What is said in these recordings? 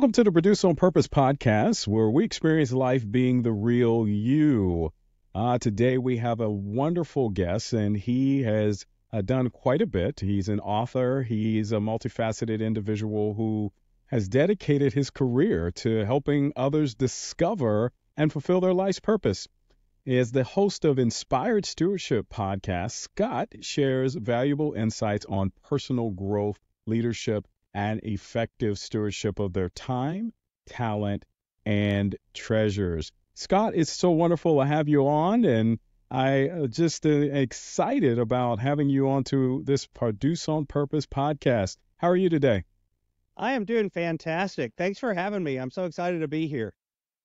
Welcome to the Produce on Purpose podcast, where we experience life being the real you. Today we have a wonderful guest, and he has done quite a bit. He's an author. He's a multifaceted individual who has dedicated his career to helping others discover and fulfill their life's purpose. As the host of Inspired Stewardship podcast, Scott shares valuable insights on personal growth, leadership, and effective stewardship of their time, talent, and treasures. Scott, it's so wonderful to have you on, and I just excited about having you on to this Produce on Purpose podcast. How are you today? I am doing fantastic. Thanks for having me. I'm so excited to be here.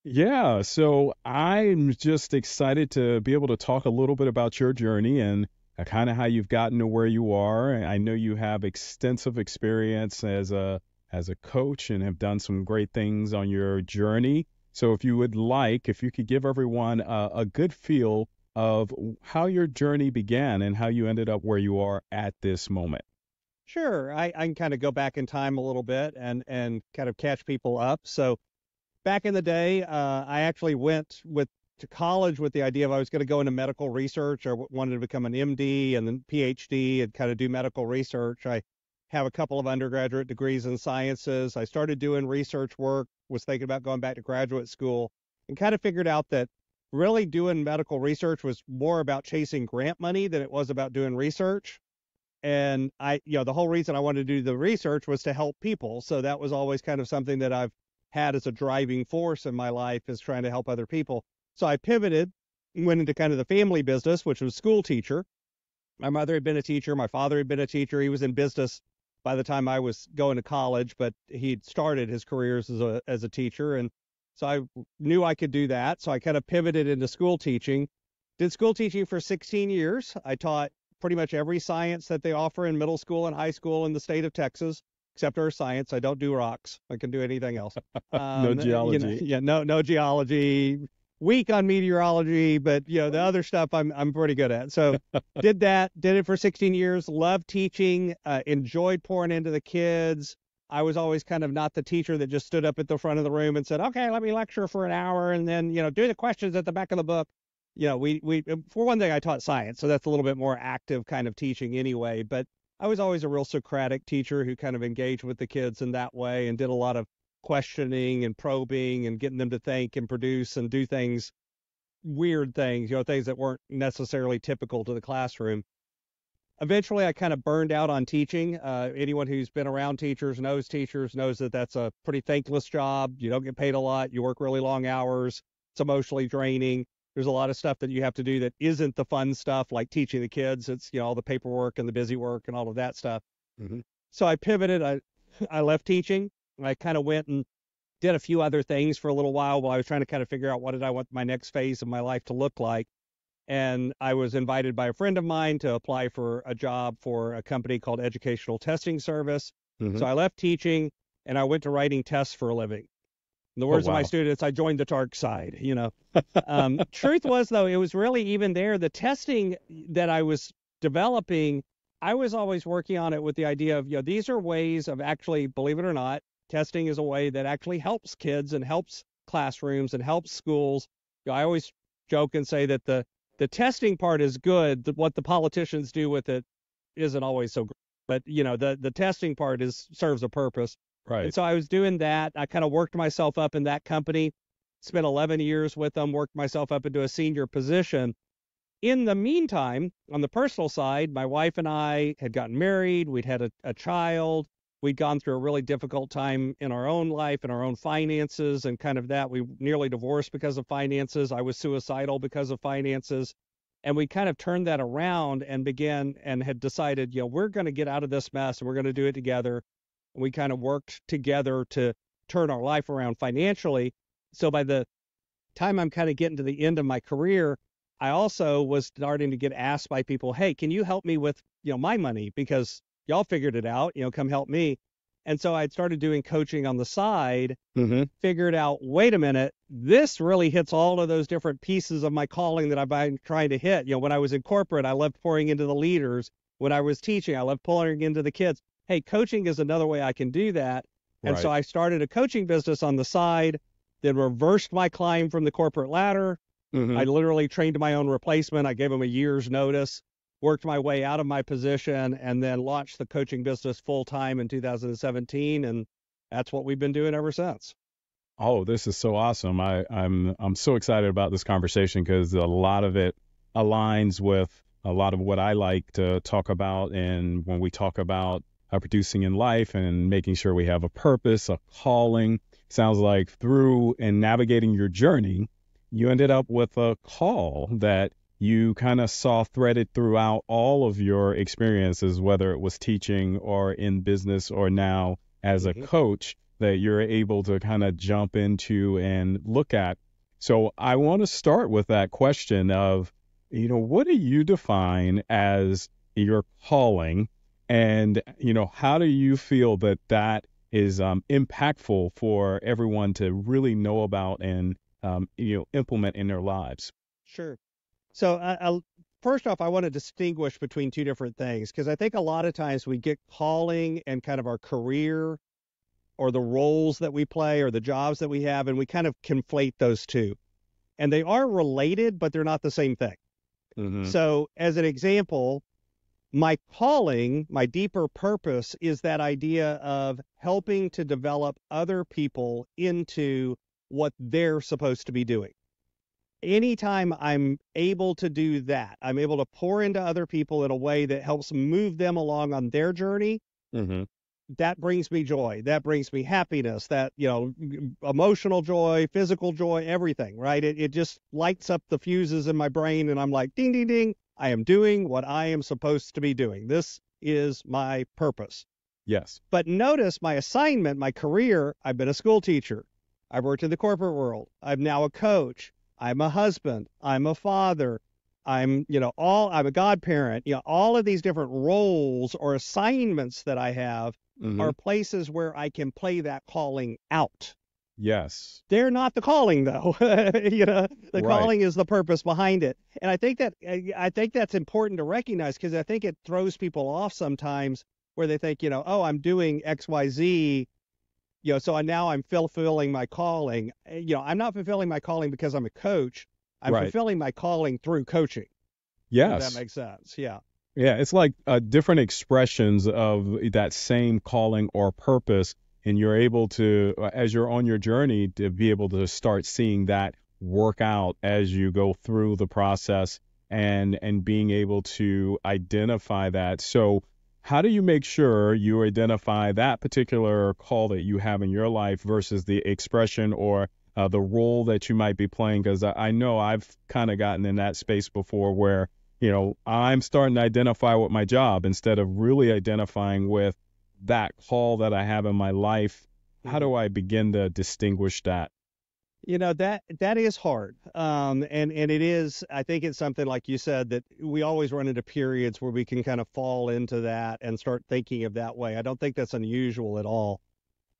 Yeah, so I'm just excited to be able to talk a little bit about your journey and kind of how you've gotten to where you are. I know you have extensive experience as a coach and have done some great things on your journey. So if you could give everyone a good feel of how your journey began and how you ended up where you are at this moment. Sure. I can kind of go back in time a little bit and kind of catch people up. So back in the day, I actually went to college with the idea of I was going to go into medical research. I wanted to become an MD and then PhD and kind of do medical research. I have a couple of undergraduate degrees in sciences. I started doing research work, was thinking about going back to graduate school, and kind of figured out that really doing medical research was more about chasing grant money than it was about doing research. And the whole reason I wanted to do the research was to help people. So that was always kind of something that I've had as a driving force in my life, is trying to help other people. So I pivoted and went into kind of the family business, which was school teacher. My mother had been a teacher. My father had been a teacher. He was in business by the time I was going to college, but he'd started his careers as a teacher. And so I knew I could do that. So I kind of pivoted into school teaching. Did school teaching for 16 years. I taught pretty much every science that they offer in middle school and high school in the state of Texas, except earth science. I don't do rocks. I can do anything else. No geology. No geology. Weak on meteorology, but the other stuff I'm pretty good at. So did it for 16 years, loved teaching, enjoyed pouring into the kids. I was always kind of not the teacher that just stood up at the front of the room and said, okay, let me lecture for an hour and then, do the questions at the back of the book. We for one thing, I taught science, so that's a little bit more active kind of teaching anyway, but I was always a real Socratic teacher who kind of engaged with the kids in that way and did a lot of questioning and probing and getting them to think and produce and do things, weird things, things that weren't necessarily typical to the classroom. Eventually, I kind of burned out on teaching. Anyone who's been around teachers knows that that's a pretty thankless job. You don't get paid a lot. You work really long hours. It's emotionally draining. There's a lot of stuff that you have to do that isn't the fun stuff, like teaching the kids. It's, all the paperwork and the busy work and all of that stuff. Mm-hmm. So I pivoted. I left teaching. I kind of went and did a few other things for a little while I was trying to kind of figure out what did I want my next phase of my life to look like. And I was invited by a friend of mine to apply for a job for a company called Educational Testing Service. Mm-hmm. So I left teaching and I went to writing tests for a living. In the words of my students, I joined the dark side, Truth was, though, it was really even there, the testing that I was developing, I was always working on it with the idea of, these are ways of actually, believe it or not, testing is a way that actually helps kids and helps classrooms and helps schools. I always joke and say that the testing part is good. What the politicians do with it isn't always so great. But, the testing part serves a purpose. Right. And so I was doing that. I kind of worked myself up in that company, spent 11 years with them, worked myself up into a senior position. In the meantime, on the personal side, my wife and I had gotten married. We'd had a child. We'd gone through a really difficult time in our own life and our own finances and kind of that. We nearly divorced because of finances. I was suicidal because of finances. And we kind of turned that around and began and had decided, we're going to get out of this mess and we're going to do it together. And we kind of worked together to turn our life around financially. So by the time I'm kind of getting to the end of my career, I also was starting to get asked by people, hey, can you help me with, my money? Because y'all figured it out, come help me. And so I'd started doing coaching on the side, figured out, wait a minute, this really hits all of those different pieces of my calling that I've been trying to hit. When I was in corporate, I loved pouring into the leaders. When I was teaching, I loved pouring into the kids. Hey, coaching is another way I can do that. And so Right. I started a coaching business on the side, then reversed my climb from the corporate ladder. I Hmm. literally trained my own replacement. I gave them a year's notice, worked my way out of my position, and then launched the coaching business full time in 2017. And that's what we've been doing ever since. Oh, this is so awesome. I'm so excited about this conversation because a lot of it aligns with a lot of what I like to talk about. And when we talk about producing in life and making sure we have a purpose, a calling, sounds like through and navigating your journey, you ended up with a call that you kind of saw threaded throughout all of your experiences, whether it was teaching or in business or now as a Hmm. coach that you're able to kind of jump into and look at. So I want to start with that question of, what do you define as your calling? And, how do you feel that that is impactful for everyone to really know about and, implement in their lives? Sure. So, first off, I want to distinguish between two different things because I think a lot of times we get calling and kind of our career or the roles that we play or the jobs that we have, and we kind of conflate those two. And they are related, but they're not the same thing. Hmm. So, as an example, my calling, my deeper purpose is that idea of helping to develop other people into what they're supposed to be doing. Anytime I'm able to do that, I'm able to pour into other people in a way that helps move them along on their journey. Hmm. That brings me joy. That brings me happiness, that, emotional joy, physical joy, everything, right? It just lights up the fuses in my brain. And I'm like, ding, ding, ding. I am doing what I am supposed to be doing. This is my purpose. Yes. But notice my assignment, my career, I've been a school teacher. I've worked in the corporate world. I'm now a coach. I'm a husband. I'm a father. I'm a godparent. All of these different roles or assignments that I have Hmm. are places where I can play that calling out. Yes. They're not the calling though. The Right. calling is the purpose behind it. And I think that's important to recognize because I think it throws people off sometimes where they think, oh, I'm doing XYZ, so now I'm fulfilling my calling. I'm not fulfilling my calling because I'm a coach. I'm Right. fulfilling my calling through coaching, if that Yes. makes sense. Yeah. Yeah, it's like different expressions of that same calling or purpose, and you're able to, as you're on your journey, to be able to start seeing that work out as you go through the process and being able to identify that. So, how do you make sure you identify that particular call that you have in your life versus the expression or the role that you might be playing? Because I know I've kind of gotten in that space before where I'm starting to identify with my job instead of really identifying with that call that I have in my life. How Hmm. do I begin to distinguish that? That is hard. And it is, I think it's something like you said that we always run into periods where we can kind of fall into that and start thinking of that way. I don't think that's unusual at all.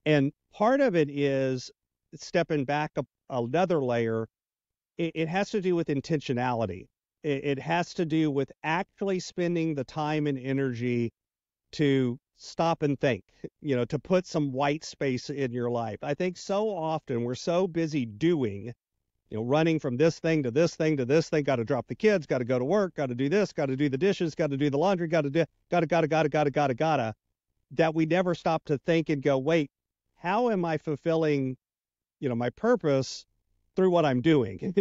And part of it is stepping back another layer. It has to do with intentionality. It has to do with actually spending the time and energy to stop and think, to put some white space in your life. I think so often we're so busy doing, running from this thing to this thing to this thing, got to drop the kids, got to go to work, got to do this, got to do the dishes, got to do the laundry, got to, that we never stop to think and go, wait, how am I fulfilling, my purpose through what I'm doing?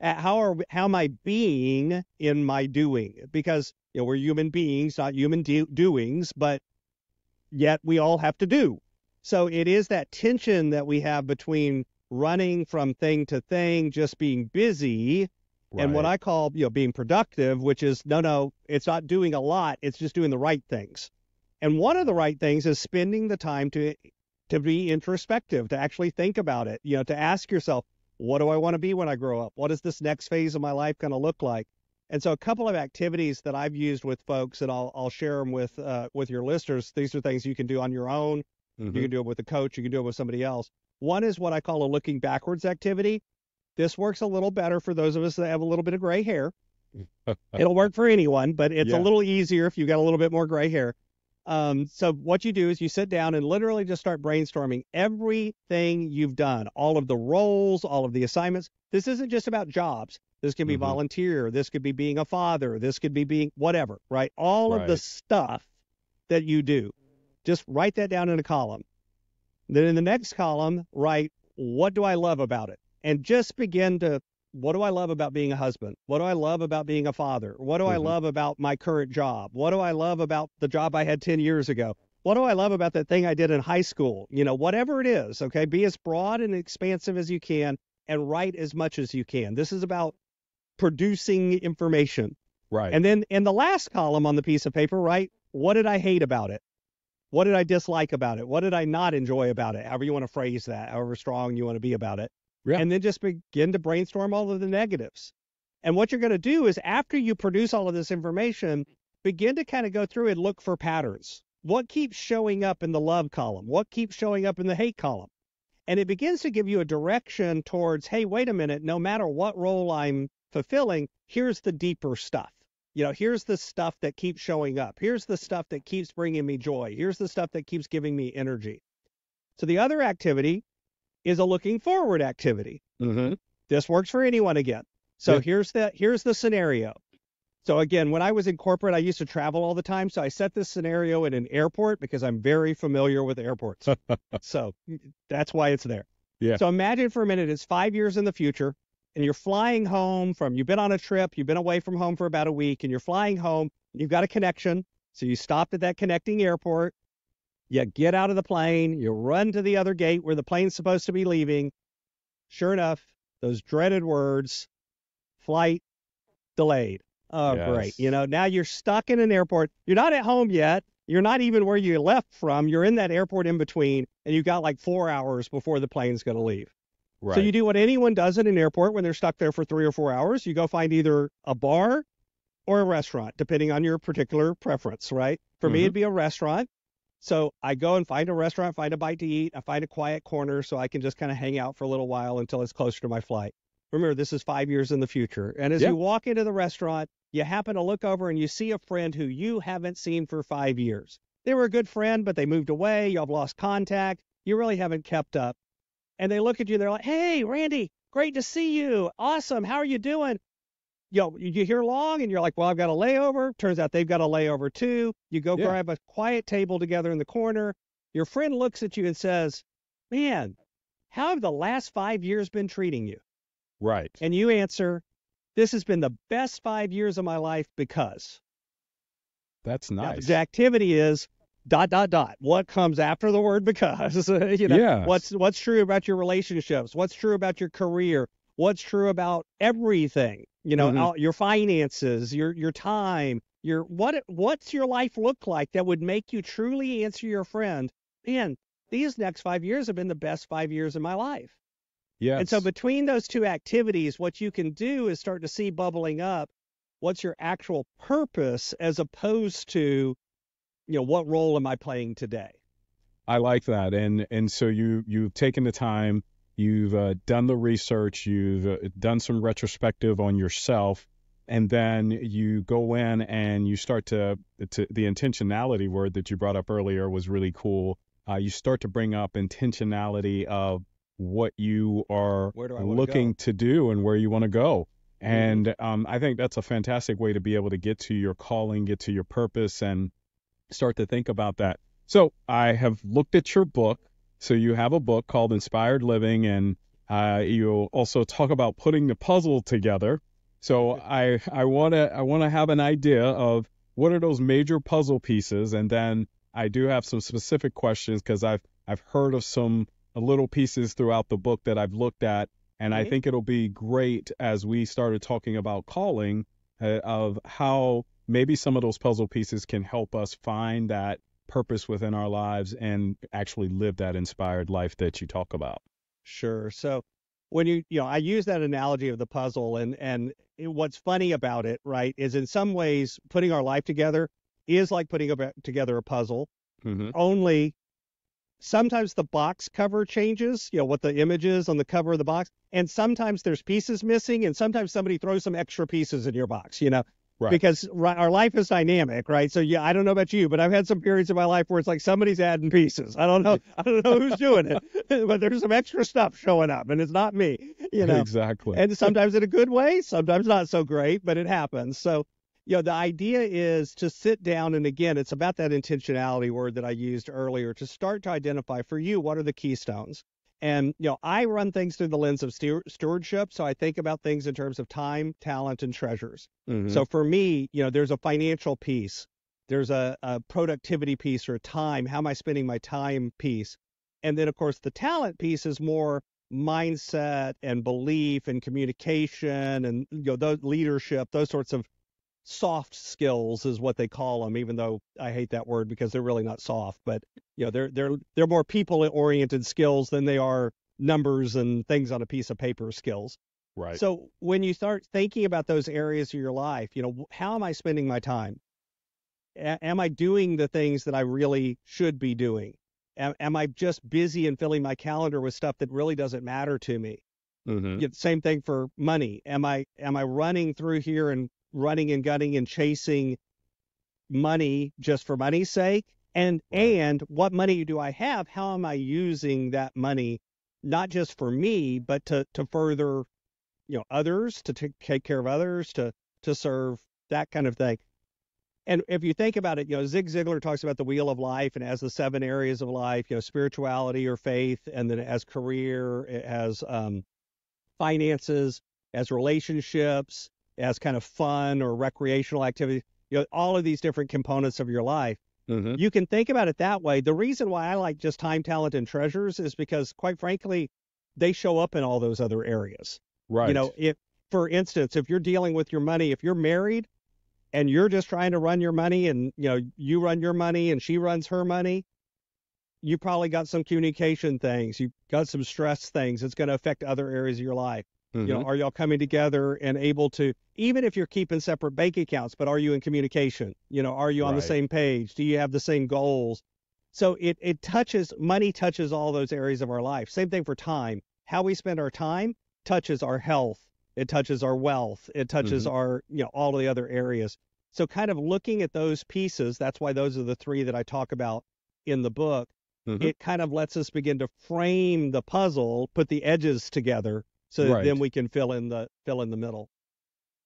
How am I being in my doing? Because we're human beings, not human doings, but yet we all have to do. So it is that tension that we have between running from thing to thing, just being busy, and what Right. I call, being productive, which is no, it's not doing a lot, it's just doing the right things. And one of the right things is spending the time to be introspective, to actually think about it, to ask yourself, what do I want to be when I grow up? What is this next phase of my life going to look like? And so a couple of activities that I've used with folks, and I'll share them with your listeners. These are things you can do on your own. You Hmm. can do it with a coach. You can do it with somebody else. One is what I call a looking backwards activity. This works a little better for those of us that have a little bit of gray hair. It'll work for anyone, but it's a Yeah. little easier if you got a little bit more gray hair. So what you do is you sit down and literally just start brainstorming everything you've done, all of the roles, all of the assignments. This isn't just about jobs. This can be volunteer. This could be being a father. This could be being whatever, right? All of the stuff that you do. Just write that down in a column. Then in the next column, write, what do I love about it? And just begin to, what do I love about being a husband? What do I love about being a father? What do I love about my current job? What do I love about the job I had 10 years ago? What do I love about that thing I did in high school? Whatever it is, okay? Be as broad and expansive as you can and write as much as you can. This is about producing information. Right. And then in the last column on the piece of paper, write, what did I hate about it? What did I dislike about it? What did I not enjoy about it? However you want to phrase that, however strong you want to be about it. Yeah. And then just begin to brainstorm all of the negatives. And what you're going to do is after you produce all of this information, begin to kind of go through and look for patterns. What keeps showing up in the love column? What keeps showing up in the hate column? And it begins to give you a direction towards, hey, wait a minute, no matter what role I'm fulfilling, here's the deeper stuff. Here's the stuff that keeps showing up. Here's the stuff that keeps bringing me joy. Here's the stuff that keeps giving me energy. So the other activity is a looking forward activity. This works for anyone again. So here's the scenario. So again, when I was in corporate, I used to travel all the time. So I set this scenario in an airport because I'm very familiar with airports. So that's why it's there. Yeah. So imagine for a minute, it's 5 years in the future and you're flying home you've been on a trip, you've been away from home for about a week and you're flying home, you've got a connection. So you stopped at that connecting airport. You get out of the plane, you run to the other gate where the plane's supposed to be leaving. Sure enough, those dreaded words, flight delayed. Oh, Yes. great. Now you're stuck in an airport. You're not at home yet. You're not even where you left from. You're in that airport in between, and you've got like 4 hours before the plane's going to leave. Right. So you do what anyone does at an airport when they're stuck there for 3 or 4 hours. You go find either a bar or a restaurant, depending on your particular preference, right? For me, it'd be a restaurant. So I go and find a restaurant, find a bite to eat. I find a quiet corner so I can just kind of hang out for a little while until it's closer to my flight. Remember, this is 5 years in the future. And as you walk into the restaurant, you happen to look over and you see a friend who you haven't seen for 5 years. They were a good friend, but they moved away. Y'all have lost contact. You really haven't kept up. And they look at you. They're like, hey, Randy, great to see you. Awesome. How are you doing? You hear long and you're like, well, I've got a layover. Turns out they've got a layover too. You go grab a quiet table together in the corner. Your friend looks at you and says, man, how have the last 5 years been treating you? Right. And you answer, this has been the best 5 years of my life because. That's nice. Now, the activity is ... What comes after the word because? What's true about your relationships? What's true about your career? What's true about everything? Your finances, your time, what's your life look like that would make you truly answer your friend, man, these next 5 years have been the best 5 years of my life. Yes. And so between those two activities, what you can do is start to see bubbling up what's your actual purpose as opposed to, what role am I playing today? I like that. And so you've taken the time, you've done the research, you've done some retrospective on yourself, and then you go in and you start to the intentionality word that you brought up earlier was really cool. You start to bring up intentionality of what you are looking to do and where you want to go. And I think that's a fantastic way to be able to get to your calling, get to your purpose, and start to think about that. So I have looked at your book. So you have a book called Inspired Living, and you also talk about putting the puzzle together. So I want to have an idea of what are those major puzzle pieces, and then I do have some specific questions because I've heard of some little pieces throughout the book that I've looked at, and I think it'll be great as we started talking about calling of how maybe some of those puzzle pieces can help us find that purpose within our lives and actually live that inspired life that you talk about. Sure. So when I use that analogy of the puzzle, and what's funny about it, right, is in some ways putting our life together is like putting together a puzzle. Only sometimes the box cover changes, what the image is on the cover of the box, and sometimes there's pieces missing, and sometimes somebody throws some extra pieces in your box, Right. because our life is dynamic, right? So yeah, I don't know about you, but I've had some periods in my life where it's like somebody's adding pieces. I don't know who's doing it, but there's some extra stuff showing up, and it's not me. Exactly. And sometimes in a good way, sometimes not so great, but it happens. So, the idea is to sit down, and again, it's about that intentionality word that I used earlier, to start to identify for you what are the keystones. And, I run things through the lens of stewardship. So I think about things in terms of time, talent, and treasures. Hmm. So for me, there's a financial piece, there's a productivity piece, or a time, how am I spending my time piece. And then, of course, the talent piece is more mindset and belief and communication and, those leadership, those sorts of soft skills is what they call them, even though I hate that word because they're really not soft, but they're more people oriented skills than they are numbers and things on a piece of paper skills. Right. So when you start thinking about those areas of your life, how am I spending my time? Am I doing the things that I really should be doing? Am I just busy and filling my calendar with stuff that really doesn't matter to me? Hmm. Same thing for money. Am I running through here and running and gunning and chasing money just for money's sake? And Right. and what money do I have? How am I using that money, not just for me, but to further, others, to take care of others, to serve, that kind of thing. And if you think about it, Zig Ziglar talks about the wheel of life and as the 7 areas of life, spirituality or faith, and then as career, it has finances, as relationships, as kind of fun or recreational activity, all of these different components of your life. Hmm. You can think about it that way. The reason why I like just time, talent, and treasures is because, quite frankly, they show up in all those other areas. Right. If, for instance, if you're dealing with your money, if you're married and you're just trying to run your money and, you run your money and she runs her money, you probably got some communication things. You've got some stress things. It's going to affect other areas of your life. Hmm. Are y'all coming together and able to, even if you're keeping separate bank accounts, but are you in communication? Are you on the Right. same page? Do you have the same goals? So money touches all those areas of our life. Same thing for time. How we spend our time touches our health. It touches our wealth. It touches Hmm. our, all of the other areas. So kind of looking at those pieces, that's why those are the 3 that I talk about in the book. Hmm. It kind of lets us begin to frame the puzzle, put the edges together, so that then Right. we can fill in the middle.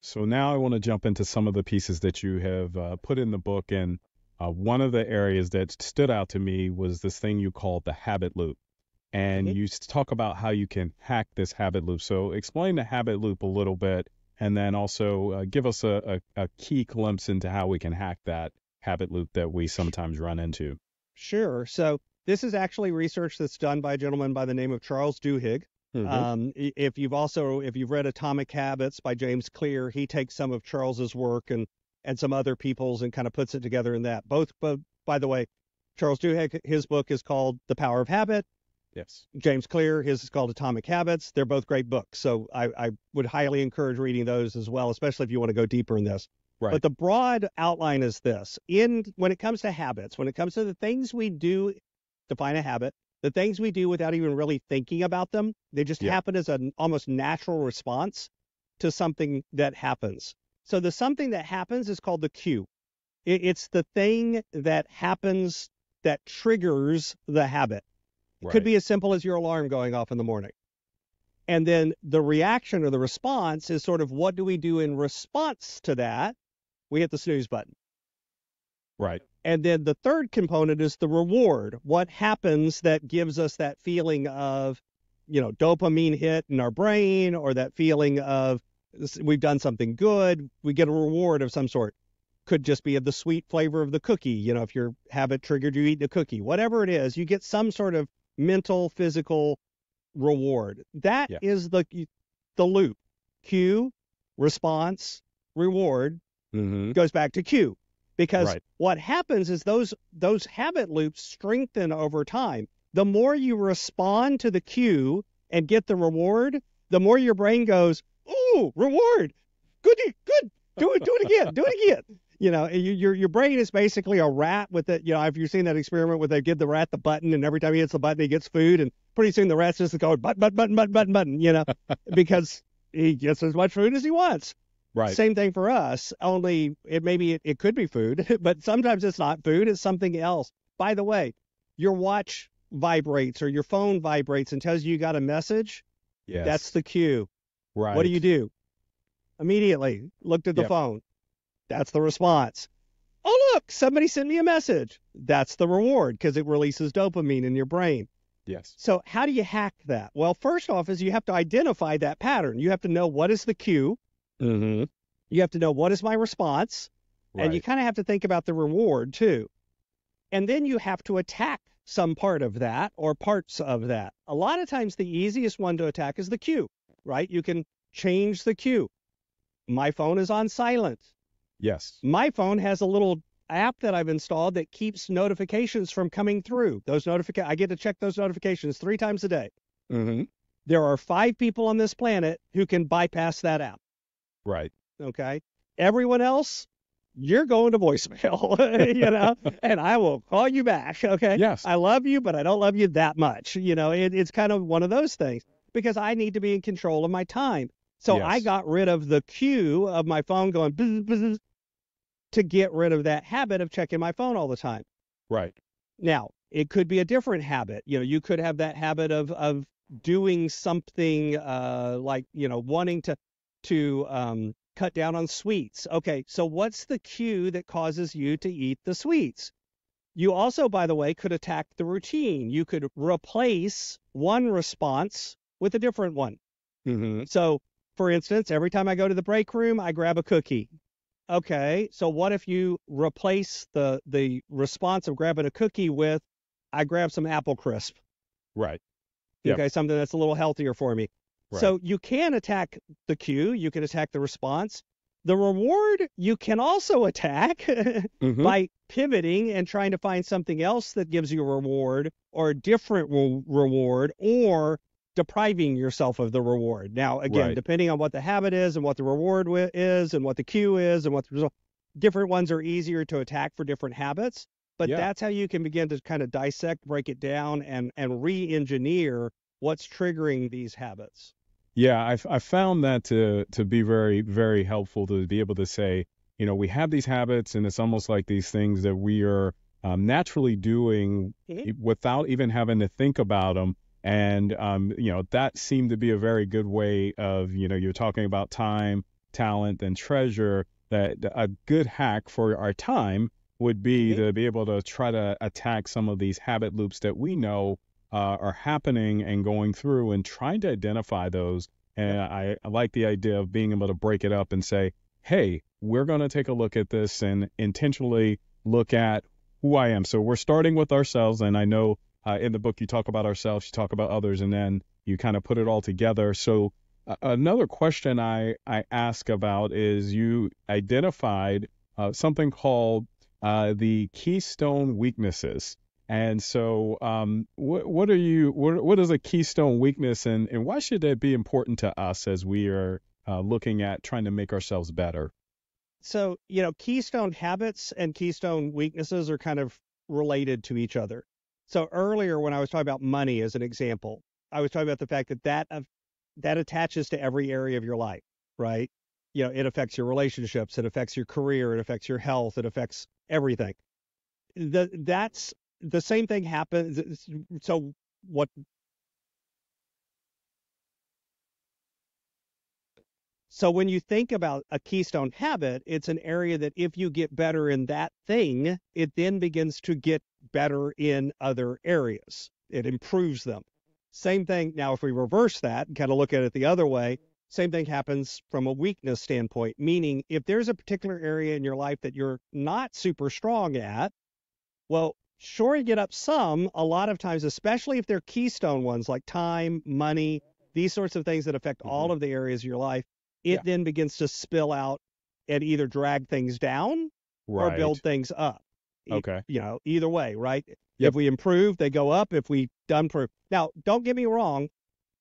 So now I want to jump into some of the pieces that you have put in the book. And one of the areas that stood out to me was this thing you called the habit loop. And Mhm. you talk about how you can hack this habit loop. So explain the habit loop a little bit, and then also give us a key glimpse into how we can hack that habit loop that we sometimes run into. Sure. So this is actually research that's done by a gentleman by the name of Charles Duhigg. Hmm. If you've read Atomic Habits by James Clear, he takes some of Charles's work and some other people's and kind of puts it together in that. Both, by the way, Charles Duhigg, his book is called The Power of Habit. Yes. James Clear, his is called Atomic Habits. They're both great books. So I would highly encourage reading those as well, especially if you want to go deeper in this. Right. But the broad outline is this. When it comes to habits, when it comes to the things we do, define a habit, the things we do without even really thinking about them, they just Yeah. happen as an almost natural response to something that happens. So the something that happens is called the cue. It's the thing that happens that triggers the habit. It could Right. be as simple as your alarm going off in the morning. And then the reaction or the response is sort of, what do we do in response to that? We hit the snooze button. Right. And then the third component is the reward. What happens that gives us that feeling of, dopamine hit in our brain, or that feeling of we've done something good. We get a reward of some sort. Could just be of the sweet flavor of the cookie. If your habit triggered you eat the cookie, whatever it is, you get some sort of mental, physical reward. That Yeah. is the loop. Cue, response, reward Hmm. goes back to cue. Because Right. what happens is those habit loops strengthen over time. The more you respond to the cue and get the reward, the more your brain goes, "Ooh, reward. Good, good. Do it again. Do it again." Your brain is basically a rat with it. If you've seen that experiment where they give the rat the button, and every time he hits the button, he gets food, and pretty soon the rat's just going button, button, button, button, button, because he gets as much food as he wants. Right. Same thing for us, only it could be food, but sometimes it's not food, it's something else. By the way, your watch vibrates or your phone vibrates and tells you got a message. That's Yes. the cue. What Right. do? Immediately looked at the Yep. phone. That's the response. Oh, look, somebody sent me a message. That's the reward because it releases dopamine in your brain. Yes. So how do you hack that? Well, first off is you have to identify that pattern. You have to know what is the cue. Mm-hmm. You have to know what is my response. And you Right. kind of have to think about the reward too. And then you have to attack some part of that or parts of that. A lot of times the easiest one to attack is the cue, right? You can change the cue. My phone is on silent. Yes. My phone has a little app that I've installed that keeps notifications from coming through. I get to check those notifications 3 times a day. Mm-hmm. There are 5 people on this planet who can bypass that app. Right. Okay. Everyone else, you're going to voicemail, and I will call you back. Okay. Yes. I love you, but I don't love you that much. It's kind of one of those things because I need to be in control of my time. So I Yes. got rid of the cue of my phone going bzz, bzz, to get rid of that habit of checking my phone all the time. Right. Now, it could be a different habit. You could have that habit of doing something like, wanting to cut down on sweets. Okay, so what's the cue that causes you to eat the sweets? You also, by the way, could attack the routine. You could replace one response with a different one. Mm-hmm. So, for instance, every time I go to the break room, I grab a cookie. Okay, so what if you replace the response of grabbing a cookie with, I grab some apple crisp? Right. Yep. Okay, something that's a little healthier for me. Right. So you can attack the cue, you can attack the response. The reward you can also attack Mm-hmm. by pivoting and trying to find something else that gives you a reward or a different reward or depriving yourself of the reward. Now, again, Right. depending on what the habit is and what the reward is and what the cue is and what the result, different ones are easier to attack for different habits. But Yeah. that's how you can begin to kind of dissect, break it down, and re-engineer what's triggering these habits. Yeah, I found that to be very, very helpful to be able to say, we have these habits, and it's almost like these things that we are naturally doing Mhm. without even having to think about them. And that seemed to be a very good way of, you're talking about time, talent, and treasure. That a good hack for our time would be Mhm. to be able to try to attack some of these habit loops that we know are happening and going through and trying to identify those. Yep. And I like the idea of being able to break it up and say, hey, we're going to take a look at this and intentionally look at who I am. So we're starting with ourselves. And I know in the book you talk about ourselves, you talk about others, and then you kind of put it all together. So another question I ask about is you identified something called the keystone weaknesses. And so, what is a keystone weakness, and why should that be important to us as we are looking at trying to make ourselves better? So, keystone habits and keystone weaknesses are kind of related to each other. So earlier when I was talking about money as an example, I was talking about the fact that attaches to every area of your life, right? It affects your relationships, it affects your career, it affects your health, it affects everything. That's the same thing happens. So what So when you think about a keystone habit, it's an area that if you get better in that thing, it then begins to get better in other areas. It improves them. Same thing. Now, if we reverse that and kind of look at it the other way, same thing happens from a weakness standpoint, meaning if there's a particular area in your life that you're not super strong at, well, shoring it up some, a lot of times, especially if they're keystone ones like time, money, these sorts of things that affect Hmm. all of the areas of your life, Yeah. it then begins to spill out and either drag things down or build Right. things up. Okay. Either way, right? If Yep. we improve, they go up. If we improve. Now, don't get me wrong.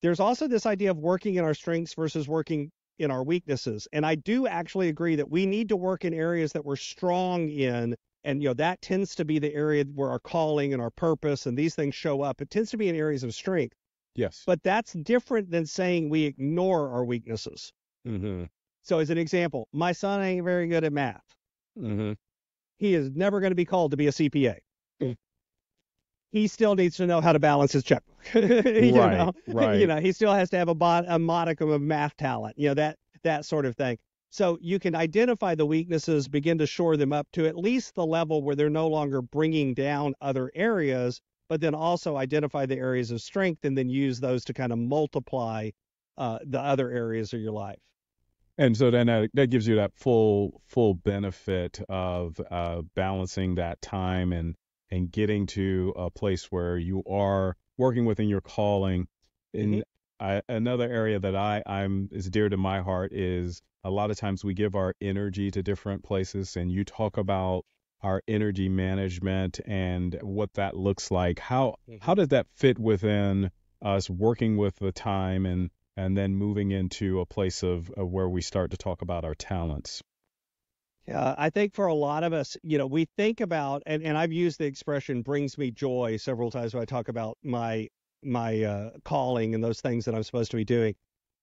There's also this idea of working in our strengths versus working in our weaknesses. And I do actually agree that we need to work in areas that we're strong in. And, that tends to be the area where our calling and our purpose and these things show up. It tends to be in areas of strength. Yes. But that's different than saying we ignore our weaknesses. Hmm. So as an example, my son ain't very good at math. Mm-hmm. He is never going to be called to be a CPA. He still needs to know how to balance his checkbook. Right, right. He still has to have a modicum of math talent, that sort of thing. So you can identify the weaknesses, begin to shore them up to at least the level where they're no longer bringing down other areas, but then also identify the areas of strength and then use those to kind of multiply the other areas of your life. And so then that gives you that full benefit of balancing that time and getting to a place where you are working within your calling. Mm-hmm. In another area that I'm is dear to my heart is a lot of times we give our energy to different places, and you talk about our energy management and what that looks like. How does that fit within us working with the time and then moving into a place of where we start to talk about our talents? Yeah, I think for a lot of us, we think about, and I've used the expression brings me joy several times when I talk about my calling and those things that I'm supposed to be doing.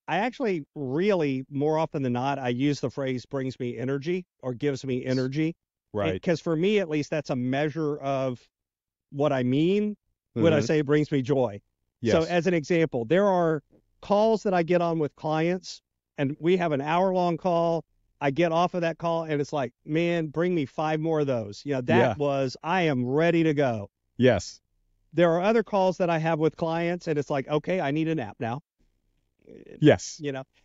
I actually really, more often than not, I use the phrase brings me energy or gives me energy. Right. Because for me, at least, that's a measure of what I mean when I Hmm. say it brings me joy. So Yes. as an example, there are calls that I get on with clients, and we have an hour-long call. I get off of that call, and it's like, man, bring me 5 more of those. Yeah. I am ready to go. Yes. There are other calls that I have with clients, and it's like, okay, I need a nap now. Yes.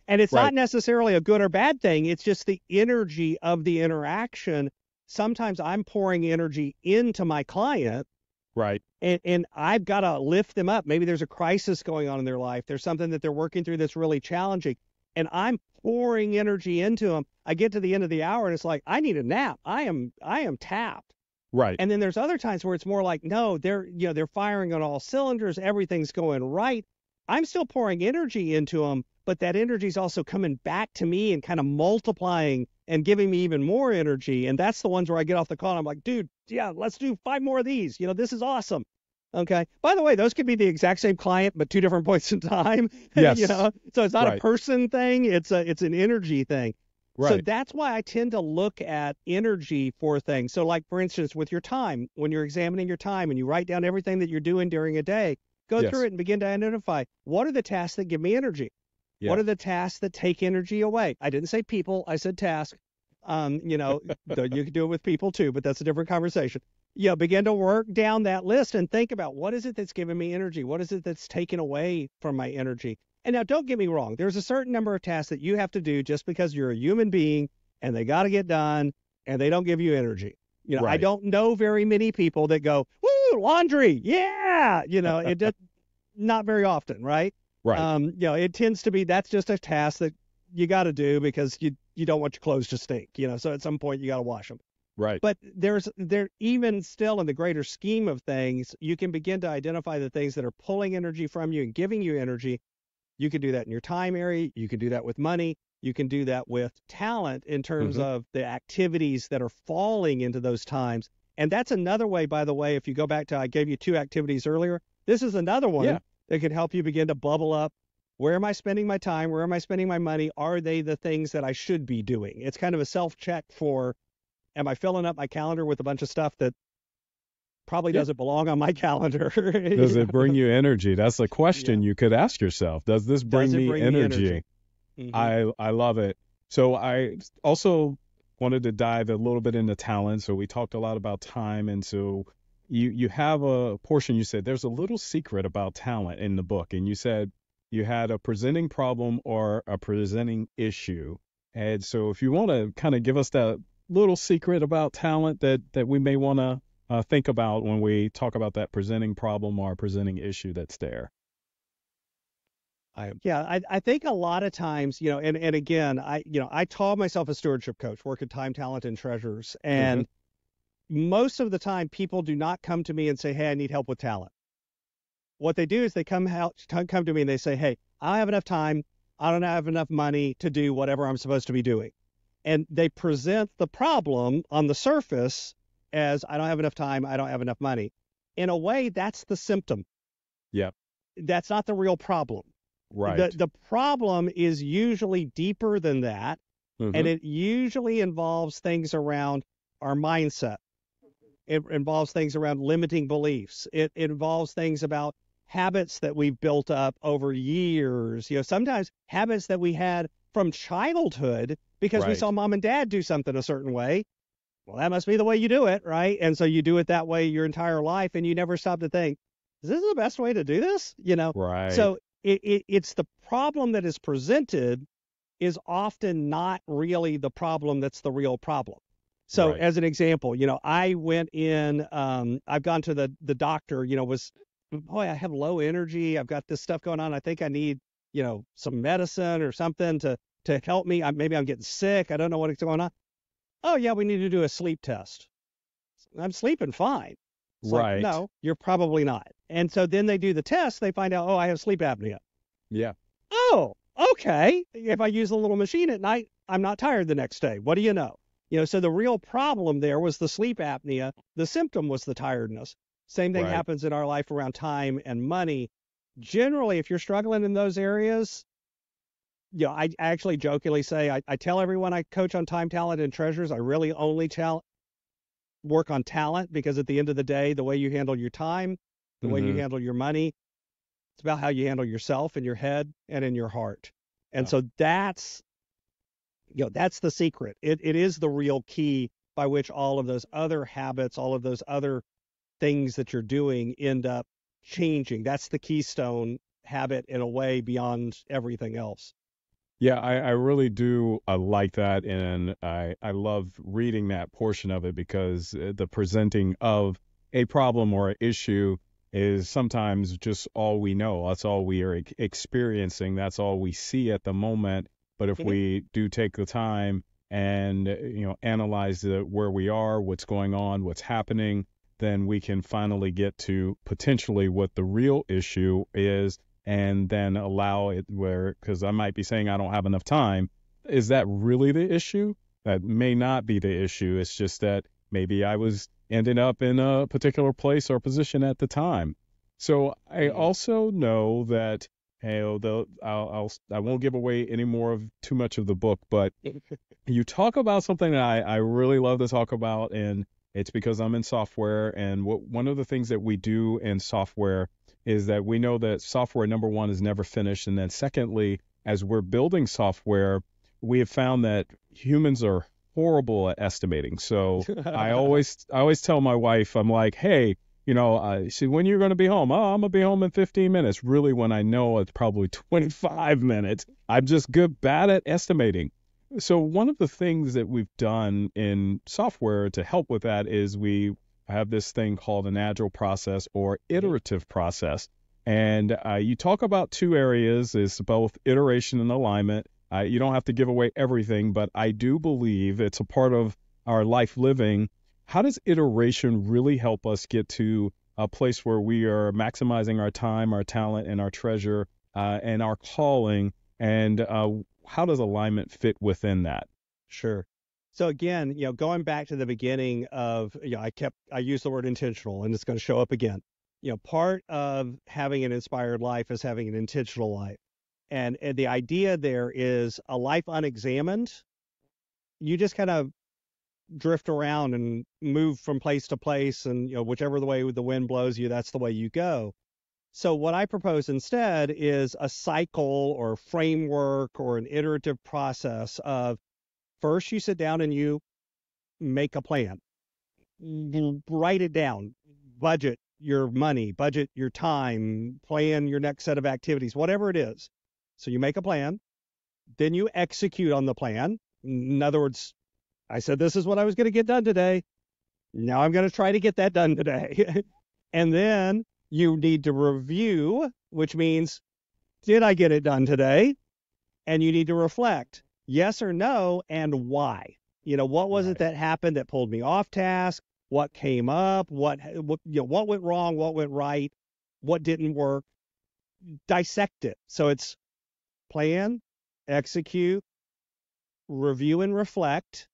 And it's not Right. necessarily a good or bad thing. It's just the energy of the interaction. Sometimes I'm pouring energy into my client, Right. and I've got to lift them up. Maybe there's a crisis going on in their life. There's something that they're working through that's really challenging. And I'm pouring energy into them. I get to the end of the hour and it's like, I need a nap. I am tapped. Right. And then there's other times where it's more like, no, they're firing on all cylinders. Everything's going right. I'm still pouring energy into them, but that energy is also coming back to me and kind of multiplying and giving me even more energy. And that's the ones where I get off the call and I'm like, dude, yeah, let's do 5 more of these. This is awesome. Okay. By the way, those could be the exact same client, but 2 different points in time. Yes. So it's not a Right. person thing. It's an energy thing. So Right. that's why I tend to look at energy for things. So like, for instance, with your time, when you're examining your time and you write down everything that you're doing during a day, go through Yes. it and begin to identify what are the tasks that give me energy? What are Yes. the tasks that take energy away? I didn't say people, I said task. Though you can do it with people too, but that's a different conversation. Begin to work down that list and think about what is it that's giving me energy? What is it that's taken away from my energy? And now don't get me wrong. There's a certain number of tasks that you have to do just because you're a human being and they got to get done and they don't give you energy. I Right. don't know very many people that go, woo, laundry. Yeah. It does not very often, right? Right. It tends to be that's just a task that you got to do because you don't want your clothes to stink, so at some point you got to wash them. Right. But there even still in the greater scheme of things, you can begin to identify the things that are pulling energy from you and giving you energy. You can do that in your time area. You can do that with money. You can do that with talent in terms Hmm. of the activities that are falling into those times. And that's another way, by the way, if you go back to, I gave you 2 activities earlier. This is another Yeah. one that can help you begin to bubble up. Where am I spending my time? Where am I spending my money? Are they the things that I should be doing? It's kind of a self-check for, am I filling up my calendar with a bunch of stuff that probably Yeah. doesn't belong on my calendar? Does it bring you energy? That's a Yeah. question you could ask yourself. Does this Does bring it me bring me energy? energy? Hmm. I love it. So I also wanted to dive a little bit into talent. So we talked a lot about time, and so you have a portion. You said there's a little secret about talent in the book, and you said you had a presenting problem or a presenting issue. And so if you want to kind of give us that little secret about talent that we may want to think about when we talk about that presenting problem or presenting issue that's there. I think a lot of times, and again, I taught myself a stewardship coach, work at Time, Talent, and Treasures. Hmm. And most of the time, people do not come to me and say, hey, I need help with talent. What they do is they come to me and they say, hey, I don't have enough time. I don't have enough money to do whatever I'm supposed to be doing. And they present the problem on the surface as I don't have enough time. I don't have enough money. In a way, that's the symptom. Yep. That's not the real problem. The Right. the problem is usually deeper than that. And Mm-hmm. it usually involves things around our mindset. It involves things around limiting beliefs. It involves things about habits that we've built up over years. Sometimes habits that we had from childhood because we saw Right. mom and dad do something a certain way. Well, that must be the way you do it, right? And so you do it that way your entire life, and you never stop to think, is this the best way to do this? Right. So it's the problem that is presented is often not really the problem that's the real problem. So Right. as an example, I went in, I've gone to the doctor, boy, I have low energy. I've got this stuff going on. I think I need, some medicine or something to help me. Maybe I'm getting sick. I don't know what's going on. Oh yeah, we need to do a sleep test. I'm sleeping fine. It's like, Right. no, you're probably not. And so then they do the test. They find out, oh, I have sleep apnea. Yeah. Oh, okay. If I use a little machine at night, I'm not tired the next day. What do you know? So the real problem there was the sleep apnea. The symptom was the tiredness. Same thing Right. happens in our life around time and money. Generally, if you're struggling in those areas, I actually jokingly say I tell everyone I coach on time, talent, and treasures. I really only work on talent because at the end of the day, the way you handle your time, the way you Mm-hmm. handle your money, it's about how you handle yourself in your head and in your heart. And Yeah. so that's the secret. It is the real key by which all of those other habits, all of those other things that you're doing end up changing. That's the keystone habit in a way beyond everything else. Yeah, I really do like that, and I love reading that portion of it because the presenting of a problem or an issue is sometimes just all we know. That's all we are experiencing. That's all we see at the moment. But if Hmm. we do take the time and analyze where we are, what's going on, what's happening, then we can finally get to potentially what the real issue is and then allow it where, because I might be saying I don't have enough time. Is that really the issue? That may not be the issue. It's just that maybe I was ending up in a particular place or position at the time. So I Mm. also know that, hey, I won't give away any more of too much of the book, but you talk about something that I really love to talk about, and it's because I'm in software. And one of the things that we do in software is that we know that software, number one, is never finished. And then, secondly, as we're building software, we have found that humans are horrible at estimating. So I always tell my wife, I'm like, hey, see, when you're going to be home? Oh, I'm going to be home in 15 minutes. Really, when I know it's probably 25 minutes, I'm just bad at estimating. So one of the things that we've done in software to help with that is we have this thing called an agile process or Mhm. iterative process. And you talk about two areas, is both iteration and alignment. You don't have to give away everything, but I do believe it's a part of our life living. How does iteration really help us get to a place where we are maximizing our time, our talent, and our treasure, and our calling? And how does alignment fit within that? Sure. So again, going back to the beginning of, I use the word intentional and it's going to show up again. Part of having an inspired life is having an intentional life. And the idea there is a life unexamined, you just kind of drift around and move from place to place and, whichever the way the wind blows you, that's the way you go. So what I propose instead is a cycle or framework or an iterative process of first you sit down and you make a plan. Write it down, budget your money, budget your time, plan your next set of activities, whatever it is. So you make a plan, then you execute on the plan. In other words, I said this is what I was going to get done today. Now I'm going to try to get that done today. And then you need to review, which means, did I get it done today? And you need to reflect yes or no and why. What was it Right. that happened that pulled me off task? What came up? What went wrong? What went right? What didn't work? Dissect it. So it's plan, execute, review and reflect,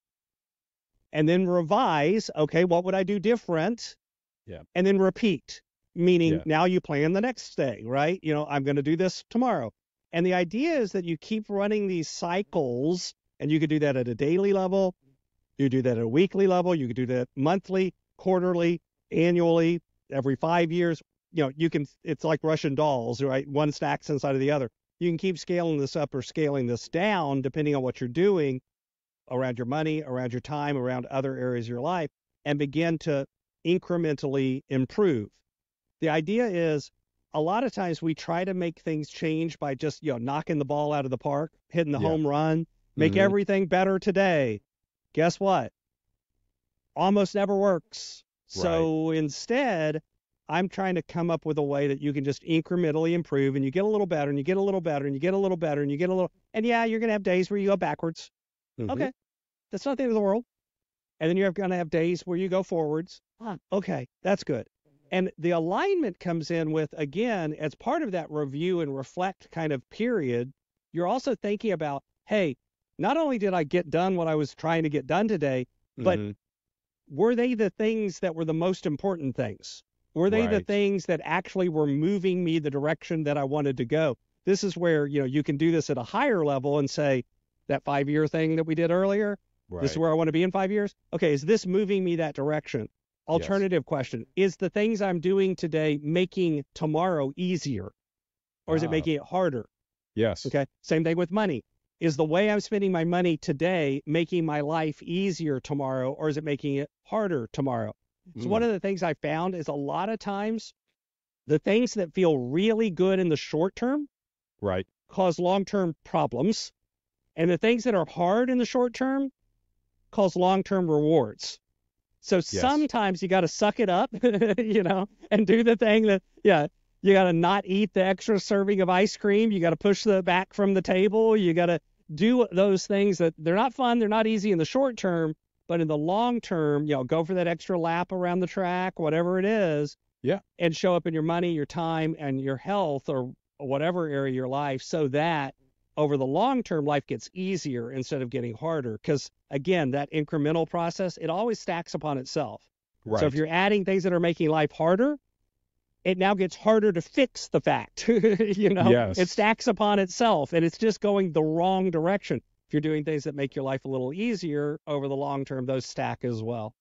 and then revise. Okay, what would I do different? Yeah. And then repeat, meaning Yeah. now you plan the next day, right? I'm going to do this tomorrow. And the idea is that you keep running these cycles And you could do that at a daily level. You do that at a weekly level. You could do that monthly, quarterly, annually, every 5 years. You can, it's like Russian dolls, right? One stacks inside of the other. You can keep scaling this up or scaling this down depending on what you're doing around your money, around your time, around other areas of your life, and begin to incrementally improve. The idea is a lot of times we try to make things change by just, knocking the ball out of the park, hitting the Yeah. home run, make Mhm. everything better today. Guess what? Almost never works. Right. So instead, I'm trying to come up with a way that you can just incrementally improve, and you get a little better and you get a little better and you get a little better and you get a little, and yeah, you're going to have days where you go backwards. Mhm. Okay. That's not the end of the world. And then you're going to have days where you go forwards. Okay. That's good. And the alignment comes in with, again, as part of that review and reflect kind of period, you're also thinking about, hey, not only did I get done what I was trying to get done today, but Mhm. were they the things that were the most important things? Were they the Right. things that actually were moving me the direction that I wanted to go? This is where, you can do this at a higher level and say, that 5-year thing that we did earlier, this is Right. where I want to be in 5 years. Okay, is this moving me that direction? Yes. Alternative question, is the things I'm doing today making tomorrow easier, or is it Ah, making it harder? yes. Okay, same thing with money. Is the way I'm spending my money today making my life easier tomorrow, or is it making it harder tomorrow? So one Mm. of the things I found is a lot of times the things that feel really good in the short term Right. cause long-term problems, and the things that are hard in the short term cause long-term rewards. So Yes. sometimes you got to suck it up, and do the thing that, you got to not eat the extra serving of ice cream. You got to push the back from the table. You got to do those things that they're not fun. They're not easy in the short term, but in the long term, go for that extra lap around the track, whatever it is, Yeah. and show up in your money, your time, and your health, or whatever area of your life, so that over the long term, life gets easier instead of getting harder. Because again, that incremental process, it always stacks upon itself. So if Right. you're adding things that are making life harder, it now gets harder to fix the fact. It Yes. stacks upon itself, and it's just going the wrong direction. If you're doing things that make your life a little easier over the long term, those stack as well.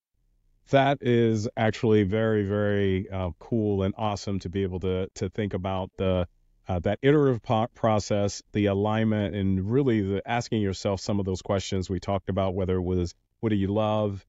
That is actually very, very cool and awesome to be able to think about the that iterative process, the alignment, and really asking yourself some of those questions we talked about. Whether it was, what do you love?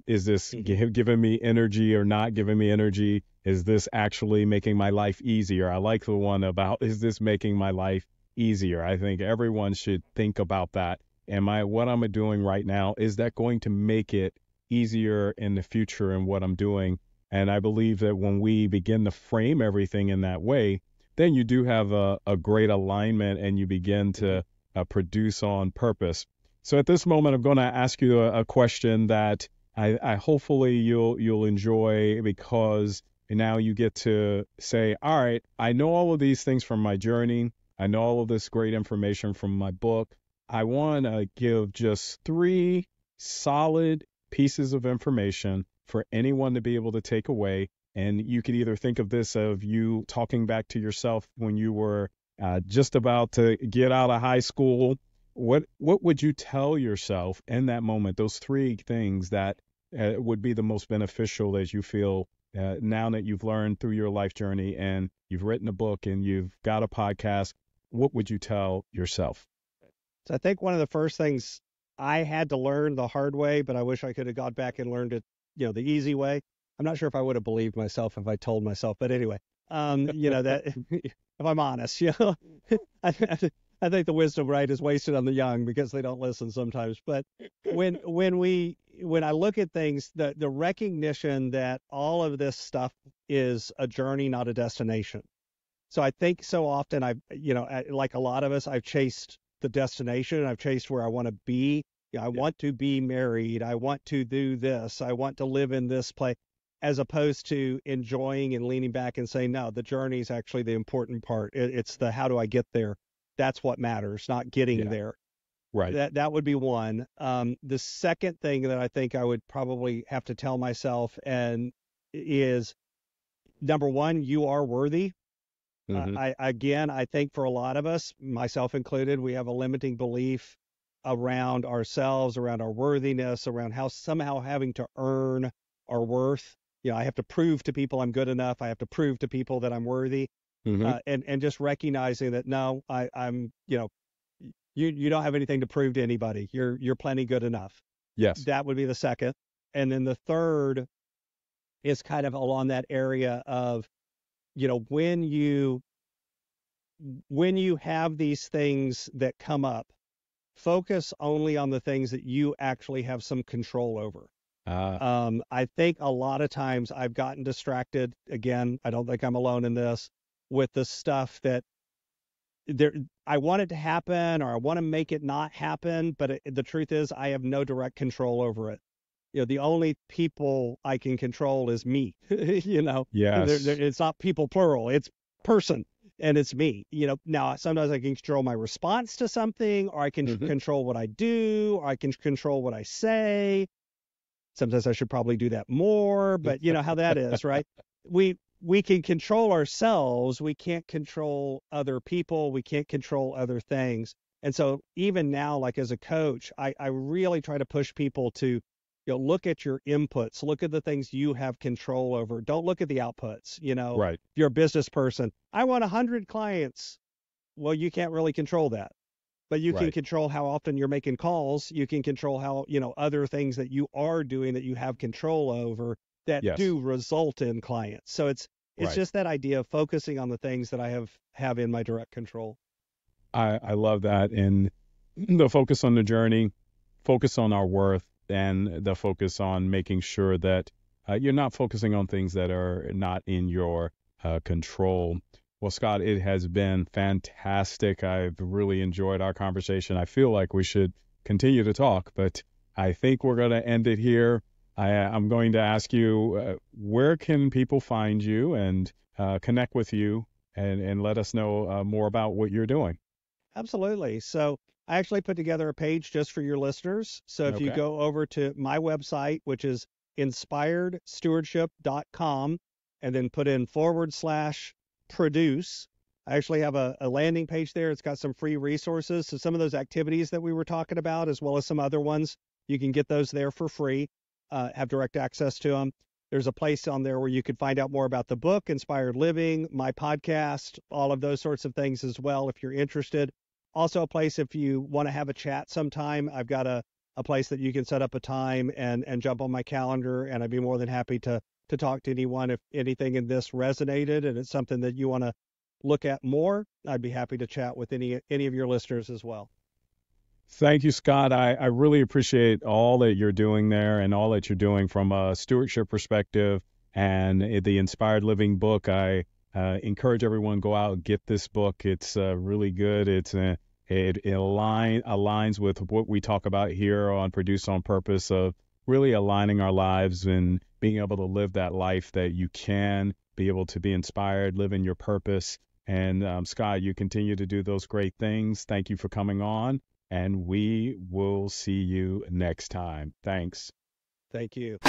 Is this giving me energy or not giving me energy? Is this actually making my life easier? I like the one about, is this making my life easier? I think everyone should think about that. What I'm doing right now, is that going to make it easier in the future in what I'm doing? And I believe that when we begin to frame everything in that way, then you do have a great alignment and you begin to produce on purpose. So at this moment, I'm going to ask you a question that I hopefully you'll enjoy, because now you get to say, all right, I know all of these things from my journey. I know all of this great information from my book. I want to give just 3 solid pieces of information for anyone to be able to take away. And you could either think of this of you talking back to yourself when you were just about to get out of high school. What would you tell yourself in that moment? Those 3 things that would be the most beneficial, as you feel now that you've learned through your life journey and you've written a book and you've got a podcast. What would you tell yourself? So I think one of the first things I had to learn the hard way, but I wish I could have gone back and learned it, the easy way. I'm not sure if I would have believed myself if I told myself, but anyway, that if I'm honest, I, I think the wisdom, right, is wasted on the young because they don't listen sometimes. But when I look at things, the recognition that all of this stuff is a journey, not a destination. So I think so often like a lot of us, I've chased the destination. I've chased where I want to be. I want to be married. I want to do this. I want to live in this place, as opposed to enjoying and leaning back and saying, no, the journey is actually the important part. It's the, how do I get there? That's what matters, not getting there. Right. That would be one. The second thing that I think I would probably have to tell myself is, number one, you are worthy. Mm-hmm. I think for a lot of us, myself included, we have a limiting belief around ourselves, around our worthiness, around how somehow having to earn our worth. I have to prove to people I'm good enough. I have to prove to people that I'm worthy. Hmm. And just recognizing that no, I'm, you don't have anything to prove to anybody. You're plenty good enough. Yes. That would be the second. And then the third is kind of along that area of, when you have these things that come up, focus only on the things that you actually have some control over. Uh, I think a lot of times I've gotten distracted. Again, I don't think I'm alone in this, with the stuff that there I want it to happen, or I want to make it not happen, but the truth is I have no direct control over it. The only people I can control is me. yes. It's not people plural, it's person, and it's me. Now sometimes I can control my response to something, or I can Hmm. control what I do, or I can control what I say. Sometimes I should probably do that more, but you know how that is, right? We can control ourselves. We can't control other people. We can't control other things. And so even now, like as a coach, I really try to push people to, look at your inputs, look at the things you have control over. Don't look at the outputs. Right. If you're a business person, I want 100 clients. Well, you can't really control that, but you can Right. control how often you're making calls. You can control how, other things that you are doing that you have control over that Yes. do result in clients. So it's Right. just that idea of focusing on the things that I have in my direct control. I love that. And the focus on the journey, focus on our worth, and the focus on making sure that you're not focusing on things that are not in your control. Well, Scott, it has been fantastic. I've really enjoyed our conversation. I feel like we should continue to talk, but I think we're going to end it here. I'm going to ask you, where can people find you and connect with you and let us know more about what you're doing? Absolutely. So I actually put together a page just for your listeners. So if you Okay. go over to my website, which is inspiredstewardship.com, and then put in /produce, I actually have a landing page there. It's got some free resources. So some of those activities that we were talking about, as well as some other ones, you can get those there for free, have direct access to them. There's a place on there where you could find out more about the book, Inspired Living, my podcast, all of those sorts of things as well, if you're interested. Also a place if you want to have a chat sometime. I've got a place that you can set up a time and jump on my calendar, and I'd be more than happy to talk to anyone if anything in this resonated and it's something that you want to look at more. I'd be happy to chat with any of your listeners as well. Thank you, Scott. I really appreciate all that you're doing there and all that you're doing from a stewardship perspective and the Inspired Living book. I encourage everyone go out and get this book. It's really good. It aligns with what we talk about here on Produce on Purpose of really aligning our lives and being able to live that life that you can be able to be inspired, live in your purpose. And Scott, you continue to do those great things. Thank you for coming on, and we will see you next time. Thanks. Thank you.